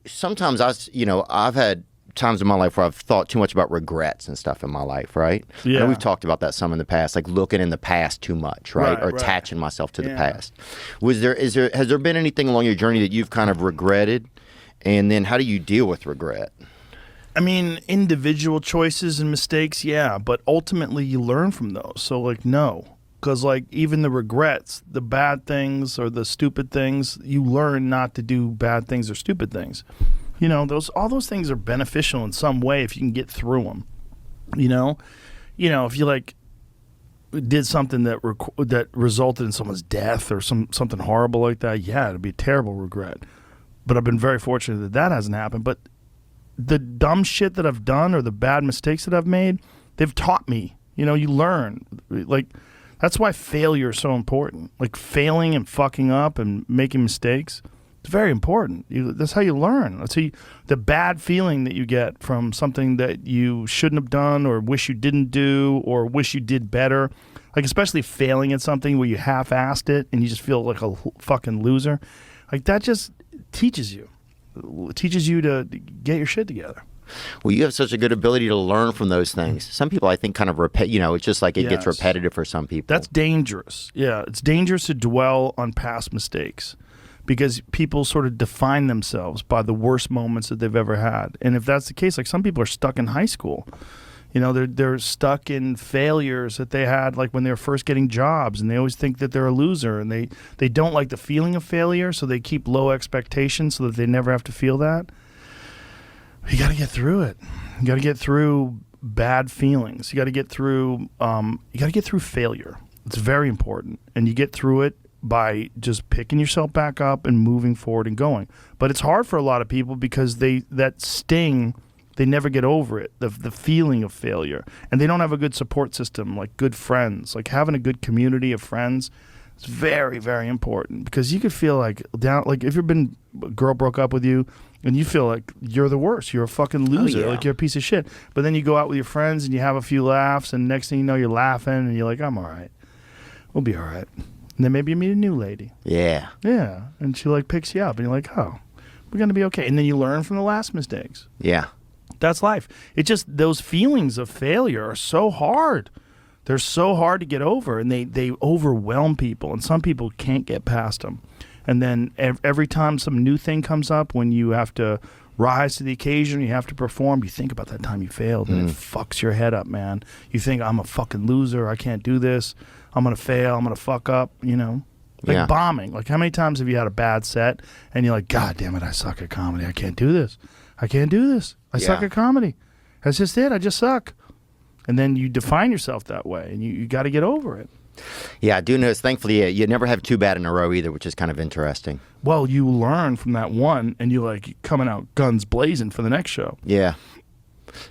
Sometimes I've had times in my life where I've thought too much about regrets and stuff in my life, right? Yeah. And we've talked about that some in the past, like looking in the past too much, right? Or Right. attaching myself to the past. Has there been anything along your journey that you've kind of regretted? And then how do you deal with regret? I mean, individual choices and mistakes, yeah, but ultimately you learn from those. So, like, no. Because, like, even the regrets, the bad things or the stupid things, you learn not to do bad things or stupid things. You know, all those things are beneficial in some way if you can get through them. You know, if you, like, did something that resulted in someone's death or something horrible like that, yeah, it'd be a terrible regret. But I've been very fortunate that hasn't happened. But the dumb shit that I've done or the bad mistakes that I've made, they've taught me. You know, you learn. Like, that's why failure is so important. Like, failing and fucking up and making mistakes, it's very important. That's how you learn. The bad feeling that you get from something that you shouldn't have done or wish you didn't do or wish you did better, like especially failing at something where you half-assed it and you just feel like a fucking loser, like that just teaches you. It teaches you to get your shit together. Well, you have such a good ability to learn from those things. Some people, I think, kind of it's just like it gets repetitive for some people. That's dangerous. Yeah, it's dangerous to dwell on past mistakes because people sort of define themselves by the worst moments that they've ever had. And if that's the case, like some people are stuck in high school. You know, they're stuck in failures that they had like when they were first getting jobs, and they always think that they're a loser, and they don't like the feeling of failure, so they keep low expectations so that they never have to feel that. You got to get through it. You got to get through bad feelings. You got to get through failure. It's very important, and you get through it by just picking yourself back up and moving forward and going. But it's hard for a lot of people because that sting. They never get over it, the feeling of failure. And they don't have a good support system, like good friends. Like having a good community of friends is very, very important because you could feel like if you've been, a girl broke up with you and you feel like you're the worst, you're a fucking loser, like you're a piece of shit. But then you go out with your friends and you have a few laughs and next thing you know, you're laughing and you're like, I'm all right. We'll be all right. And then maybe you meet a new lady. Yeah. Yeah. And she like picks you up and you're like, oh, we're going to be okay. And then you learn from the last mistakes. Yeah. That's life. It just, those feelings of failure are so hard. They're so hard to get over, and they overwhelm people, and some people can't get past them. And then every time some new thing comes up, when you have to rise to the occasion, you have to perform, you think about that time you failed, and it fucks your head up, man. You think, I'm a fucking loser, I can't do this, I'm going to fail, I'm going to fuck up, you know? Like bombing. Like, how many times have you had a bad set, and you're like, God damn it, I suck at comedy, I can't do this. I can't do this. I suck at comedy. That's just it. I just suck. And then you define yourself that way, and you got to get over it. Yeah, I do notice, thankfully, you never have too bad in a row either, which is kind of interesting. Well, you learn from that one, and you like coming out guns blazing for the next show. Yeah.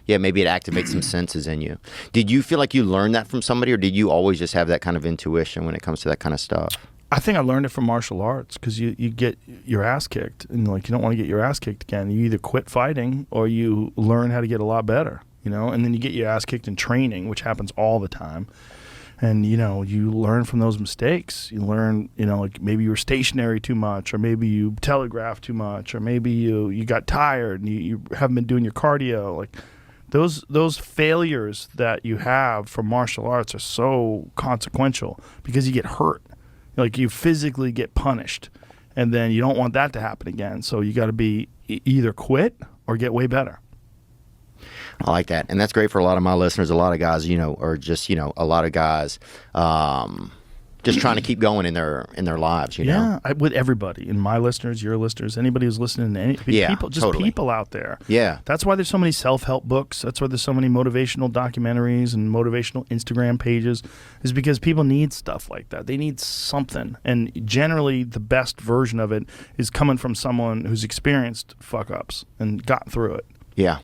Yeah, maybe it activates some senses in you. Did you feel like you learned that from somebody, or did you always just have that kind of intuition when it comes to that kind of stuff? I think I learned it from martial arts because you get your ass kicked, and like you don't want to get your ass kicked again. You either quit fighting or you learn how to get a lot better, you know. And then you get your ass kicked in training, which happens all the time. And you know, you learn from those mistakes. You learn, you know, like maybe you were stationary too much, or maybe you telegraphed too much, or maybe you got tired and you haven't been doing your cardio. Like those failures that you have from martial arts are so consequential because you get hurt. Like you physically get punished, and then you don't want that to happen again. So you got to be either quit or get way better. I like that. And that's great for a lot of my listeners. A lot of guys, you know, or just, you know, a lot of guys just trying to keep going in their lives, you know? Yeah, with everybody. And my listeners, your listeners, anybody who's listening to any people, just totally. People out there. Yeah. That's why there's so many self-help books. That's why there's so many motivational documentaries and motivational Instagram pages, is because people need stuff like that. They need something. And generally, the best version of it is coming from someone who's experienced fuck-ups and got through it. Yeah.